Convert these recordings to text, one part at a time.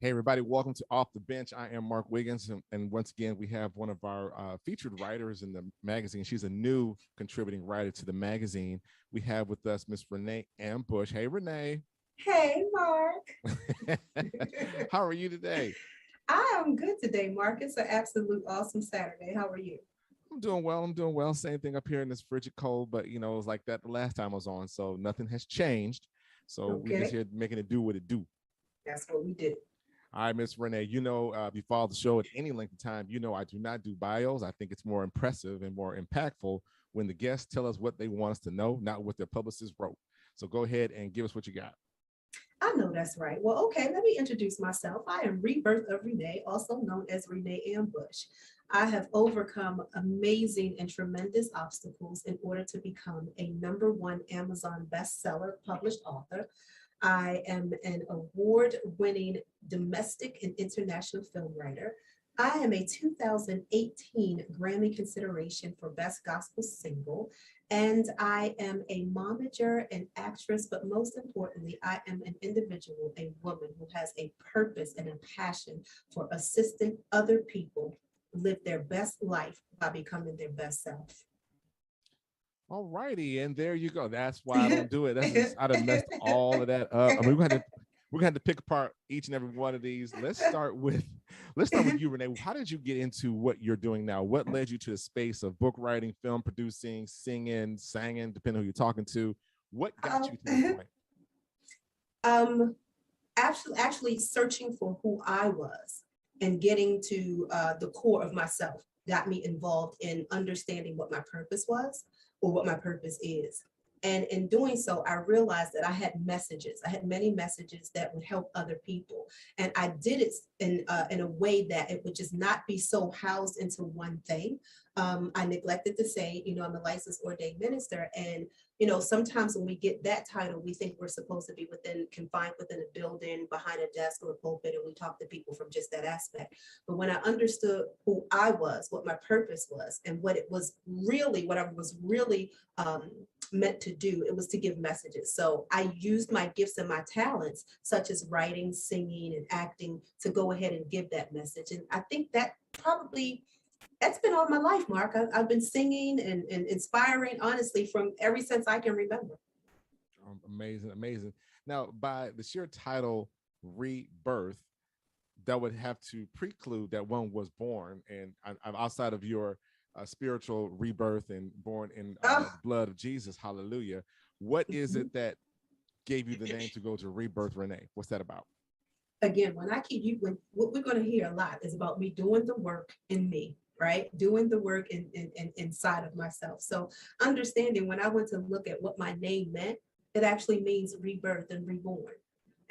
Hey, everybody, welcome to Off the Bench. I am Mark Wiggins, and once again, we have one of our featured writers in the magazine. She's a new contributing writer to the magazine. We have with us Miss Renee Ambush. Hey, Renee. Hey, Mark. How are you today? I am good today, Mark. It's an absolute awesome Saturday. How are you? I'm doing well. I'm doing well. Same thing up here in this frigid cold, but it was like that the last time I was on, so nothing has changed. So we just Okay, here making it do what it do. that's what we did. All right, Miss Renee, if you follow the show at any length of time, I do not do bios. I think it's more impressive and more impactful when the guests tell us what they want us to know, not what their publicist wrote. So go ahead and give us what you got. I know that's right. Well, okay, let me introduce myself. I am Rebirth of Renee, also known as Renee Ambush. I have overcome amazing and tremendous obstacles in order to become a number one Amazon bestseller published author. I am an award winning domestic and international film writer. I am a 2018 Grammy consideration for Best Gospel Single. And I am a momager and actress, but most importantly, I am an individual, a woman who has a purpose and a passion for assisting other people live their best life by becoming their best self. All righty, and there you go. That's why I don't do it. That's just I'd have messed all of that up. I mean, we had to pick apart each and every one of these. Let's start with you, Renee. How did you get into what you're doing now? What led you to the space of book writing, film producing, singing, depending on who you're talking to? What got um, you to this point? um, actually searching for who I was and getting to the core of myself got me involved in understanding what my purpose was or what my purpose is. And in doing so, I realized that I had messages. I had many messages that would help other people, and I did it in a way that it would just not be so housed into one thing. I neglected to say, I'm a licensed ordained minister, and sometimes when we get that title, we think we're supposed to be confined within a building, behind a desk or a pulpit, and we talk to people from just that aspect. But when I understood who I was, what my purpose was, and what I was really meant to do, it was to give messages. So I used my gifts and my talents, such as writing, singing, and acting, to go ahead and give that message. And I think that's been all my life, Mark. I've been singing and inspiring, honestly, from ever since I can remember. Amazing, amazing. Now, by the sheer title Rebirth, that would have to preclude that one was born and outside of your spiritual rebirth and born in Oh, the blood of Jesus. Hallelujah. What is it that gave you the name to go to Rebirth Renee? What's that about? again, what we're going to hear a lot is about me doing the work in me, right? Doing the work inside of myself. So understanding when I went to look at what my name meant, it actually means rebirth and reborn.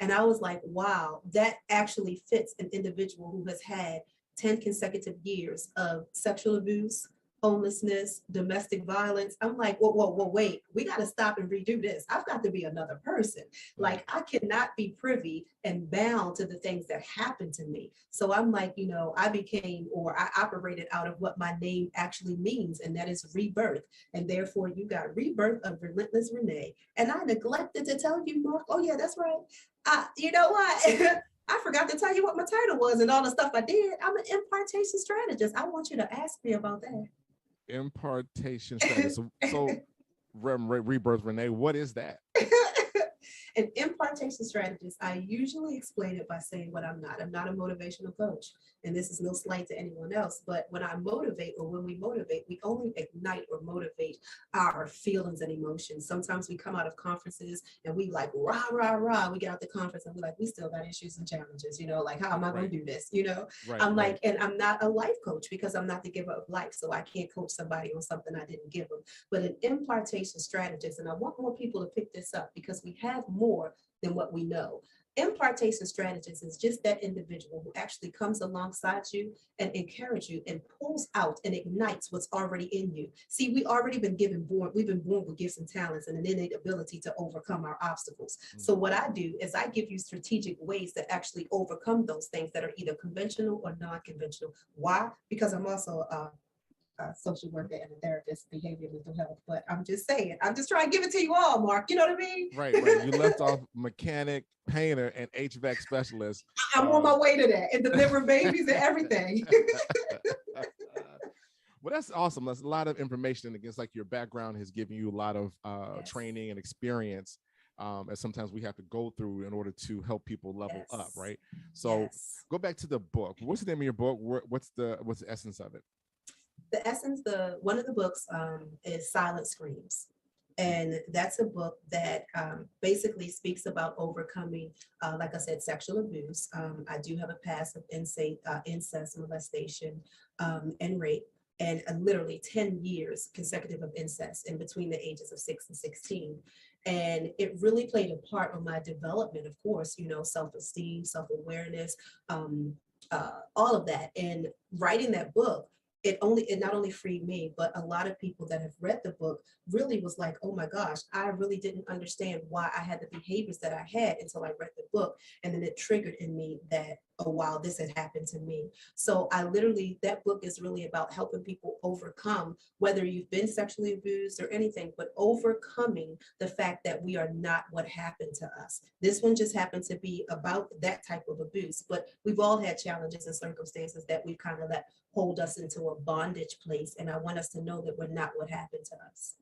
And I was like, wow, that actually fits an individual who has had 10 consecutive years of sexual abuse, homelessness, domestic violence. I'm like, whoa, whoa, whoa, wait, we got to stop and redo this. I've got to be another person. Right. Like, I cannot be privy and bound to the things that happened to me. So I'm like, I operated out of what my name actually means, and that is rebirth. And therefore, you got rebirth of Relentless Renee. And I neglected to tell you, Mark, oh, yeah, that's right. You know what? I forgot to tell you what my title was and all the stuff I did. I'm an impartation strategist. I want you to ask me about Impartation strategy. that. So Rebirth Renee, what is that? An impartation strategist, I usually explain it by saying what I'm not. I'm not a motivational coach. And this is no slight to anyone else. But when I motivate, or when we motivate, we only ignite or motivate our feelings and emotions. Sometimes we come out of conferences and we like, rah, rah, rah. We get out the conference and we're like, we still got issues and challenges, like, how am I going Right. to do this? Right. I'm Right. like, and I'm not a life coach because I'm not the giver of life. So I can't coach somebody on something I didn't give them. But an impartation strategist, and I want more people to pick this up because we have more than what we know. Impartation strategist is just that individual who actually comes alongside you and encourages you and pulls out and ignites what's already in you. See, we've been born with gifts and talents and an innate ability to overcome our obstacles. So Mhm. what I do is I give you strategic ways to actually overcome those things that are either conventional or non-conventional. Why? Because I'm also social worker and a therapist, behavior mental health. But I'm just saying, I'm just trying to give it to you all, Mark. You know what I mean? Right. You left off mechanic, painter, and HVAC specialist. I'm on my way to that, and delivering babies and everything. Well, that's awesome. That's a lot of information. And against like your background has given you a lot of Yes. training and experience. And sometimes we have to go through in order to help people level up, right? So go back to the book. What's the name of your book? What's the essence of it? The essence, one of the books is Silent Screams. And that's a book that basically speaks about overcoming, like I said, sexual abuse. I do have a past of incest, molestation, and rape, and literally 10 years consecutive of incest in between the ages of 6 and 16. And it really played a part on my development, of course, self-esteem, self-awareness, all of that. And writing that book, it not only freed me, but a lot of people that have read the book really was like, oh my gosh, I really didn't understand why I had the behaviors that I had until I read the book. And then it triggered in me that, oh wow, this had happened to me. So that book is really about helping people overcome, whether you've been sexually abused or anything, but overcoming the fact that we are not what happened to us. This one just happened to be about that type of abuse, but we've all had challenges and circumstances that we've kind of let hold us into a bondage place. And I want us to know that we're not what happened to us.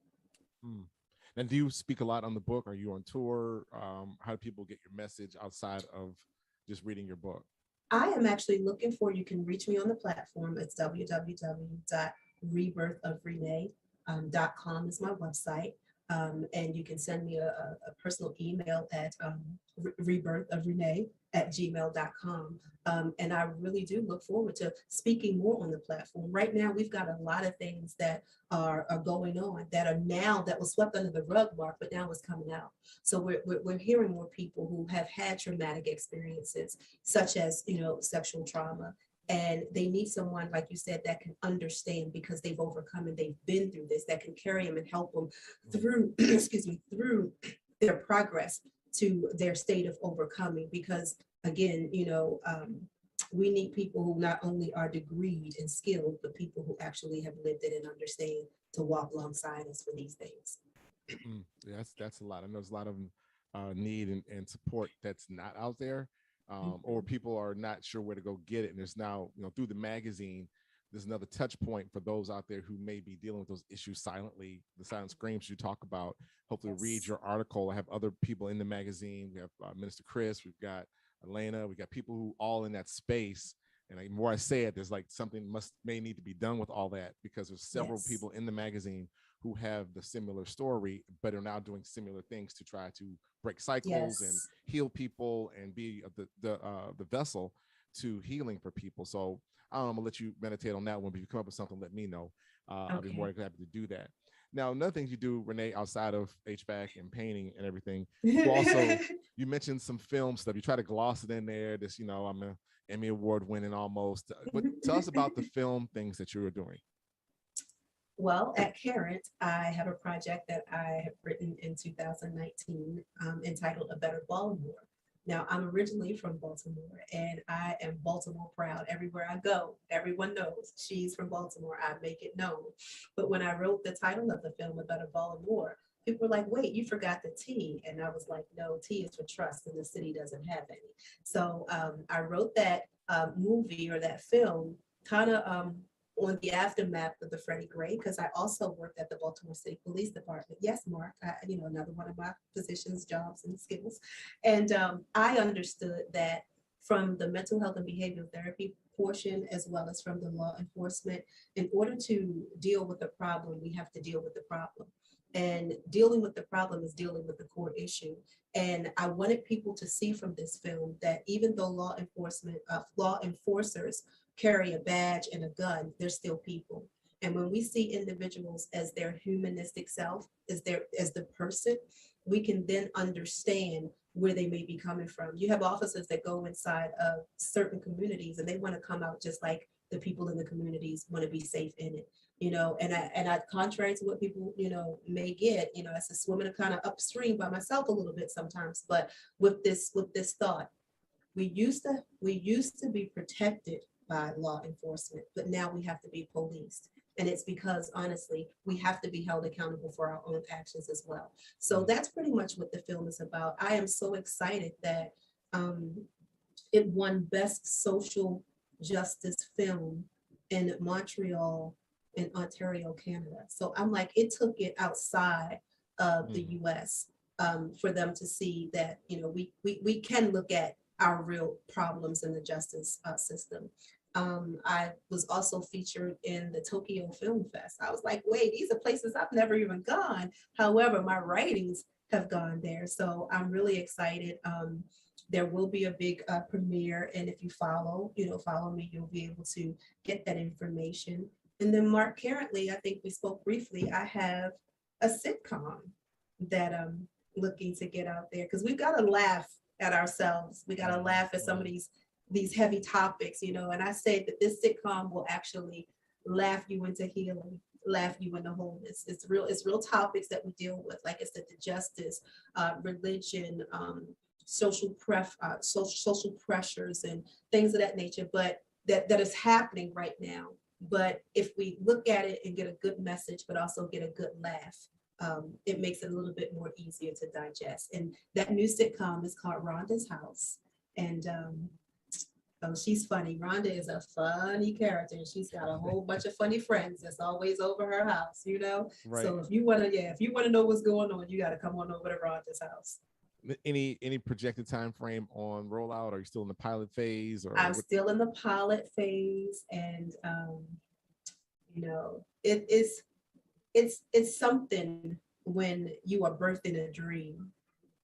And do you speak a lot on the book? Are you on tour? How do people get your message outside of just reading your book? I am actually looking for, you can reach me on the platform. It's www.rebirthofrenee.com is my website. And you can send me a personal email at rebirthofrenee@gmail.com. And I really do look forward to speaking more on the platform. Right now, we've got a lot of things that are going on that was swept under the rug, Mark, but now it's coming out. So we're hearing more people who have had traumatic experiences, such as, sexual trauma. And they need someone, like you said, that can understand because they've overcome and they've been through this, that can carry them and help them through, through their progress to their state of overcoming. Because again, we need people who not only are degreed and skilled, but people who actually have lived it and understand to walk alongside us for these things. Yeah, that's a lot. I know there's a lot of need and support that's not out there. Or people are not sure where to go get it. And there's now, through the magazine, there's another touch point for those out there who may be dealing with those issues silently, the silent screams you talk about. Hopefully read your article. I have other people in the magazine. We have Minister Chris, we've got Elena, we got people who all in that space. And the more I say it, there's like something may need to be done with all that, because there's several people in the magazine who have the similar story, but are now doing similar things to try to break cycles and heal people and be the vessel to healing for people. So I'm gonna let you meditate on that one, but if you come up with something, let me know. I'll be more than happy to do that. Now, another thing you do, Renee, outside of HVAC and painting and everything, you mentioned some film stuff. You try to gloss it in there. This, I'm an Emmy Award winning almost. But tell us about the film things that you were doing. Well, at Current, I have a project that I have written in 2019 entitled A Better Baltimore. Now, I'm originally from Baltimore, and I am Baltimore proud. Everywhere I go, everyone knows she's from Baltimore. I make it known. But when I wrote the title of the film, A Better Baltimore, people were like, wait, you forgot the T. And I was like, no, T is for trust, and the city doesn't have any. So I wrote that movie or that film kind of on the aftermath of the Freddie Gray, because I also worked at the Baltimore City Police Department. Yes, Mark, another one of my positions, jobs, and skills. And I understood that from the mental health and behavioral therapy portion, as well as from the law enforcement, in order to deal with the problem, we have to deal with the problem. And dealing with the problem is dealing with the core issue. And I wanted people to see from this film that even though law enforcers carry a badge and a gun, they're still people. And when we see individuals as their humanistic self, as the person, we can then understand where they may be coming from. You have officers that go inside of certain communities and they want to come out just like the people in the communities want to be safe in it. And I contrary to what people, may get, as a swimming kind of upstream by myself a little bit sometimes, but with this thought, we used to be protected by law enforcement, but now we have to be policed. And it's because honestly, we have to be held accountable for our own actions as well. So that's pretty much what the film is about. I am so excited that it won Best Social Justice Film in Montreal in Ontario, Canada. So I'm like, it took it outside of the US for them to see that, you know, we can look at our real problems in the justice system. I was also featured in the Tokyo Film Fest. I was like, wait, these are places I've never even gone. However, my writings have gone there. So I'm really excited. There will be a big premiere. And if you follow me, you'll be able to get that information. And then Mark, currently, I think we spoke briefly, I have a sitcom that I'm looking to get out there because we've got to laugh at ourselves. We got to laugh at some of these heavy topics, you know, and I say that this sitcom will actually laugh you into healing, laugh you into wholeness. It's real topics that we deal with, like I said, the justice, religion, social pressures and things of that nature, but that is happening right now. But if we look at it and get a good message, but also get a good laugh, it makes it a little bit more easier to digest. And that new sitcom is called Rhondas House. And she's funny. Rhonda is a funny character. She's got a whole bunch of funny friends that's always over her house, you know? Right. So if you want to know what's going on, you got to come on over to Rhonda's house. Any projected time frame on rollout? Are you still in the pilot phase? Or I'm still in the pilot phase, and you know, it's something when you are birthing a dream.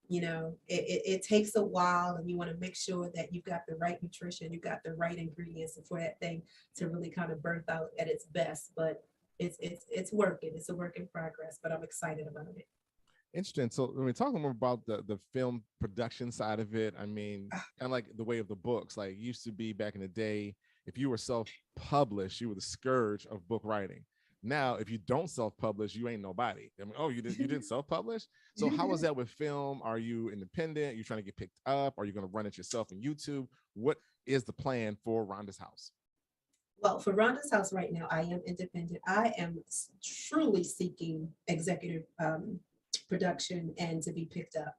You know, it takes a while, and you want to make sure that you've got the right nutrition, you've got the right ingredients for that thing to really kind of birth out at its best. But it's working. It's a work in progress, but I'm excited about it. Interesting. So when we're talking more about the film production side of it, I mean, kind of like the way of the books, like used to be back in the day, if you were self-published, you were the scourge of book writing. Now, if you don't self-publish, you ain't nobody. I mean, oh, you didn't self-publish? So how is that with film? Are you independent? Are you trying to get picked up? Are you going to run it yourself on YouTube? What is the plan for Rhondas House? Well, for Rhondas House right now, I am independent. I am truly seeking executive production and to be picked up.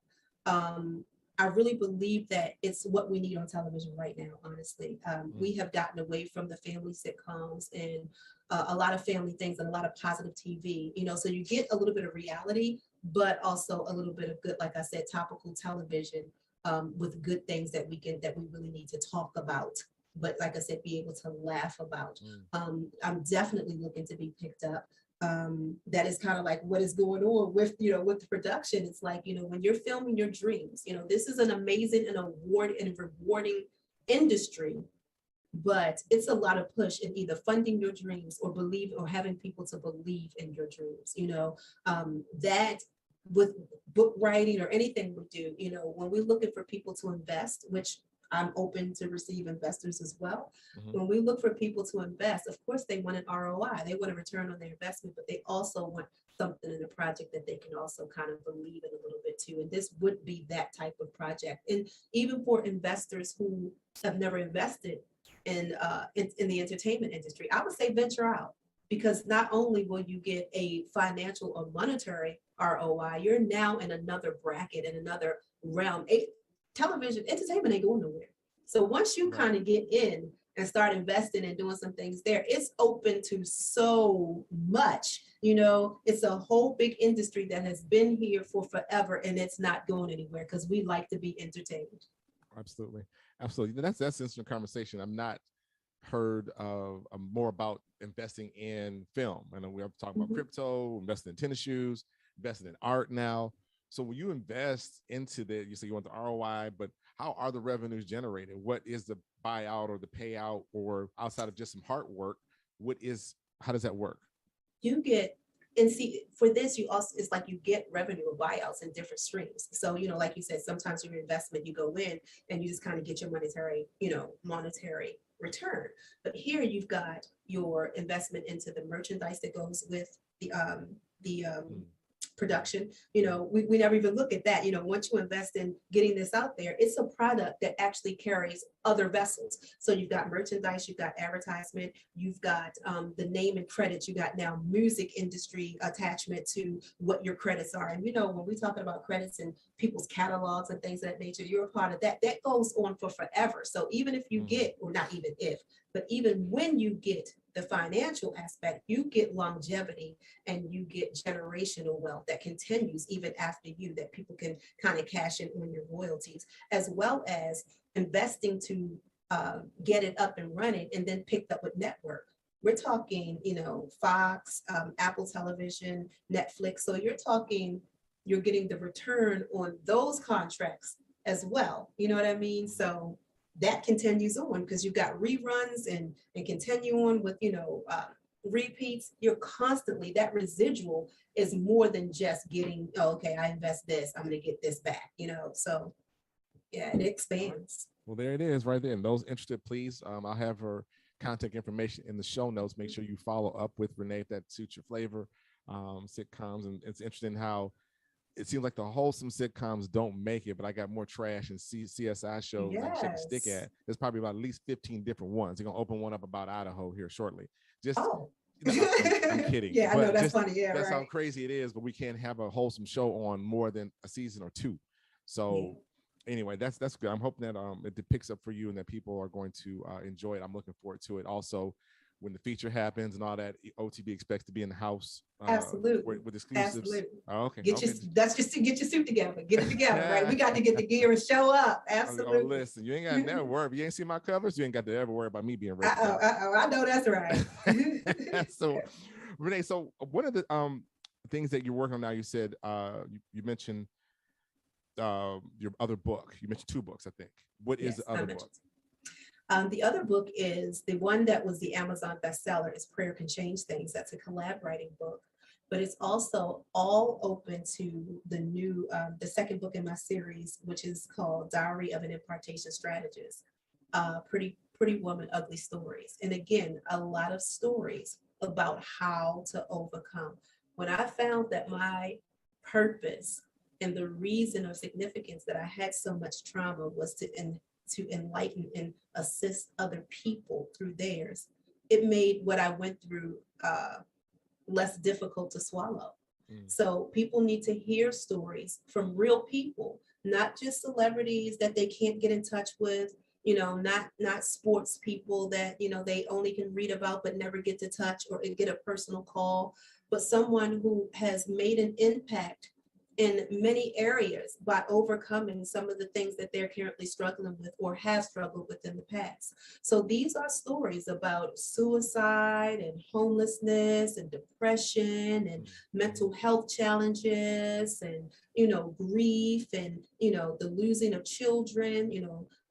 I really believe that it's what we need on television right now, honestly. We have gotten away from the family sitcoms and a lot of family things and a lot of positive TV, you know, so you get a little bit of reality, but also a little bit of good, like I said, topical television with good things that we really need to talk about. But like I said, be able to laugh about. I'm definitely looking to be picked up. That is kind of like what is going on with, you know, with the production. It's like, you know, when you're filming your dreams, you know, this is an amazing and rewarding industry, but it's a lot of push in either funding your dreams or having people to believe in your dreams, you know, that with book writing or anything we do, you know, when we're looking for people to invest, which I'm open to receive investors as well. When we look for people to invest, of course, they want an ROI. They want a return on their investment, but they also want something in the project that they can also kind of believe in a little bit too. And this would be that type of project. And even for investors who have never invested in the entertainment industry, I would say venture out, because not only will you get a financial or monetary ROI, you're now in another bracket, in another realm. Television, entertainment ain't going nowhere. So once you kind of get in and start investing and doing some things there, it's open to so much. You know, it's a whole big industry that has been here for forever, and it's not going anywhere because we like to be entertained. Absolutely. That's interesting conversation. I'm not heard of more about investing in film. I know we're talking about crypto, investing in tennis shoes, investing in art now. So when you invest into that, you say you want the ROI, but how are the revenues generated? What is the buyout or the payout, or outside of just some hard work? How does that work? You get, and see, for this, you also, it's like you get revenue or buyouts in different streams. So, you know, like you said, sometimes your investment, you go in and you just kind of get your monetary return. But here you've got your investment into the merchandise that goes with the production, we never even look at that. Once you invest in getting this out there, it's a product that actually carries other vessels. So you've got merchandise, you've got advertisement, you've got the name and credits, you got now music industry attachment to what your credits are. And when we talking about credits and people's catalogs and things of that nature, you're a part of that. That goes on for forever. So even if you get, or not even if, but even when you get the financial aspect, you get longevity and you get generational wealth that continues even after you, that people can kind of cash in on your royalties, as well as investing to get it up and running and then picked up with network. We're talking, Fox, Apple Television, Netflix. So you're getting the return on those contracts as well. You know what I mean? So that continues on because you've got reruns and continue on with, repeats. You're constantly, that residual is more than just getting, okay, I invest this, I'm going to get this back, so yeah, it expands. Well, there it is right there. And those interested, please, I'll have her contact information in the show notes. Make sure you follow up with Renee if that suits your flavor, sitcoms. And it's interesting how it seems like the wholesome sitcoms don't make it, but I got more trash and CSI shows I can shake a stick at. There's probably about at least 15 different ones. They're going to open one up about Idaho here shortly. I'm kidding. Yeah, I know, that's funny. Yeah, that's how crazy it is, but we can't have a wholesome show on more than a season or two. So anyway, that's good. I'm hoping that it picks up for you and that people are going to enjoy it. I'm looking forward to it. Also, when the feature happens and all that, OTB expects to be in the house. Absolutely. With exclusives. Absolutely. Oh, okay. That's just to get your suit together. Get it together, right? We got to get the gear and show up. Absolutely. Oh, listen, you ain't got to never worry. If you ain't seen my covers, you ain't got to ever worry about me being ready. I know that's right. So, Renee, so one of the things that you're working on now, you said you mentioned your other book. You mentioned 2 books, I think. What is the other book? The other book is the one that was the Amazon bestseller, is Prayer Can Change Things. That's a collab writing book, but it's also all open to the new, the second book in my series, which is called Diary of an Impartation Strategist. Pretty Woman, Ugly Stories. And again, a lot of stories about how to overcome. When I found that my purpose and the reason or significance that I had so much trauma was to enlighten and assist other people through theirs, it made what I went through less difficult to swallow. So people need to hear stories from real people, not just celebrities that they can't get in touch with, not sports people that, they only can read about but never get to touch or get a personal call, but someone who has made an impact in many areas by overcoming some of the things that they're currently struggling with or have struggled with in the past. So these are stories about suicide and homelessness and depression and mental health challenges and, grief and, the losing of children,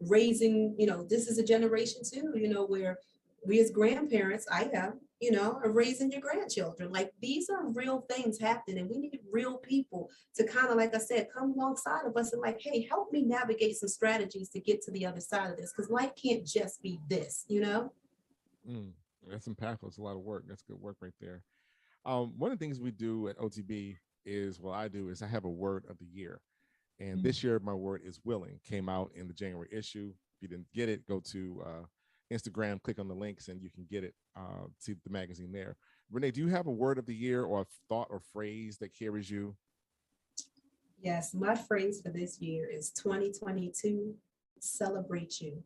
raising, this is a generation too, where we as grandparents, are raising your grandchildren. Like, these are real things happening, and we need real people to kind of, like I said, come alongside of us and like, hey, help me navigate some strategies to get to the other side of this, because life can't just be this, That's impactful. It's a lot of work. That's good work right there. One of the things we do at OTB is I have a word of the year. And this year, my word is willing. Came out in the January issue. If you didn't get it, go to Instagram, click on the links, and you can get it, see the magazine there. Renee, do you have a word of the year or a thought or phrase that carries you? Yes, my phrase for this year is 2022, celebrate you.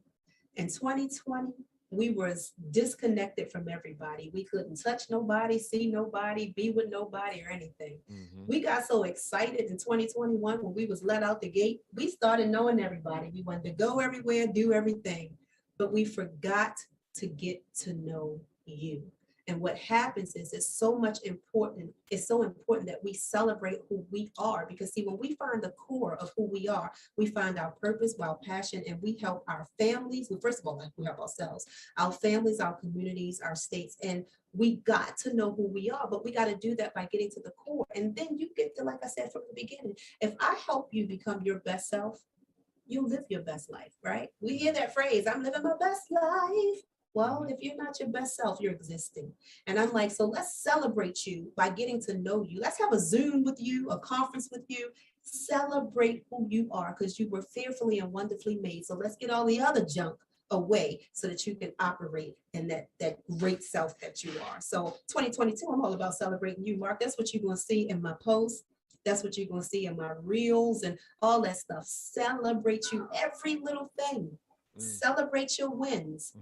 In 2020, we were disconnected from everybody. We couldn't touch nobody, see nobody, be with nobody or anything. We got so excited in 2021 when we was let out the gate. We started knowing everybody. We wanted to go everywhere, do everything, but we forgot to get to know you. And what happens is it's so important that we celebrate who we are, because see, when we find the core of who we are, we find our purpose, our passion, and we help our families. Well, first of all, we help ourselves, our families, our communities, our states, and we got to know who we are, but we got to do that by getting to the core. And then you get to, like I said from the beginning, if I help you become your best self, you'll live your best life, right? We hear that phrase, I'm living my best life. Well, if you're not your best self, you're existing. And I'm like, so let's celebrate you by getting to know you. Let's have a Zoom with you, a conference with you. Celebrate who you are because you were fearfully and wonderfully made. So let's get all the other junk away so that you can operate in that great self that you are. So 2022, I'm all about celebrating you, Mark. That's what you're going to see in my posts. That's what you're going to see in my reels and all that stuff. Celebrate you, every little thing. Celebrate your wins.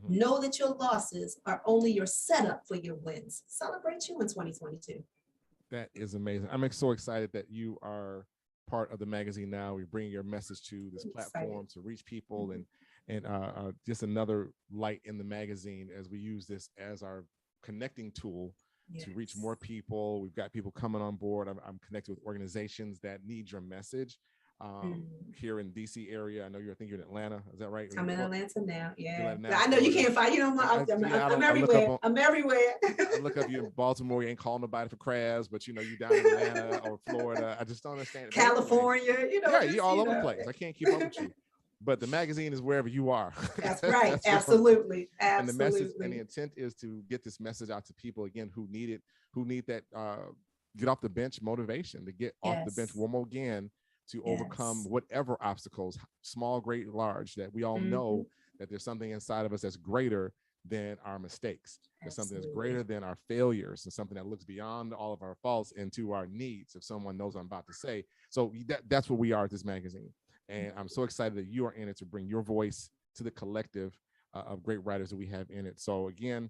Know that your losses are only your setup for your wins. Celebrate you in 2022. That is amazing. I'm so excited that you are part of the magazine now. We bring your message to this platform to reach people and just another light in the magazine as we use this as our connecting tool to reach more people. We've got people coming on board. I'm connected with organizations that need your message. Here in DC area. I know I think you're in Atlanta. Is that right? I'm in Atlanta now. Yeah. Now, I know you can't find, I'm everywhere. I'm everywhere. I look up you in Baltimore. You ain't calling nobody for crabs, but you down in Atlanta or Florida. I just don't understand. California, Yeah, you're all over the place. I can't keep up with you. But the magazine is wherever you are. That's right. Absolutely. And the message and the intent is to get this message out to people again who need it, who need that get off the bench motivation, to get off the bench one more again, to overcome whatever obstacles, small, great, large, that we all know that there's something inside of us that's greater than our mistakes. There's something that's greater than our failures, and something that looks beyond all of our faults into our needs, if someone knows what I'm about to say. So that's what we are at this magazine. And I'm so excited that you are in it to bring your voice to the collective of great writers that we have in it. So again,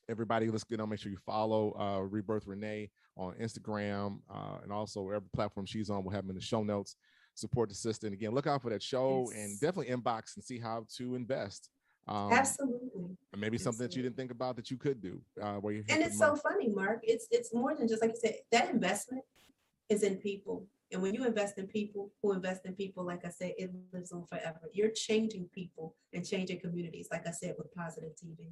everybody, let's make sure you follow Rebirth Renee on Instagram and also wherever platform she's on. We'll have them in the show notes. Support the sister. And again, look out for that show and definitely inbox and see how to invest. Absolutely. And maybe something that you didn't think about that you could do. Where you and it's so funny, Mark. It's more than just, like you said, that investment is in people. And when you invest in people who invest in people, like I said, it lives on forever. You're changing people and changing communities, like I said, with positive TV.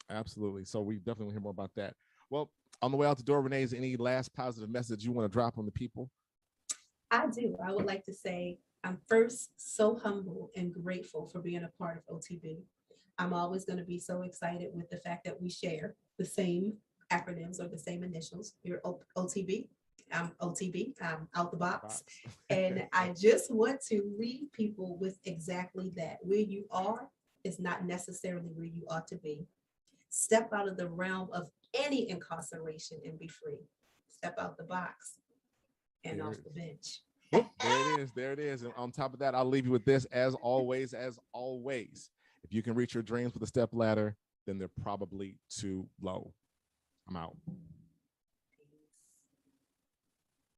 Absolutely. So we definitely want to hear more about that. Well, on the way out the door, Renee, is any last positive message you want to drop on the people? I do. I would like to say I'm first so humble and grateful for being a part of OTB. I'm always going to be so excited with the fact that we share the same acronyms or the same initials. You're OTB. I'm OTB. I'm out the box. And I just want to leave people with exactly that. Where you are is not necessarily where you ought to be. Step out of the realm of any incarceration and be free. Step out the box and off the bench. There it is. And on top of that, I'll leave you with this. As always, if you can reach your dreams with a step ladder, then they're probably too low. I'm out.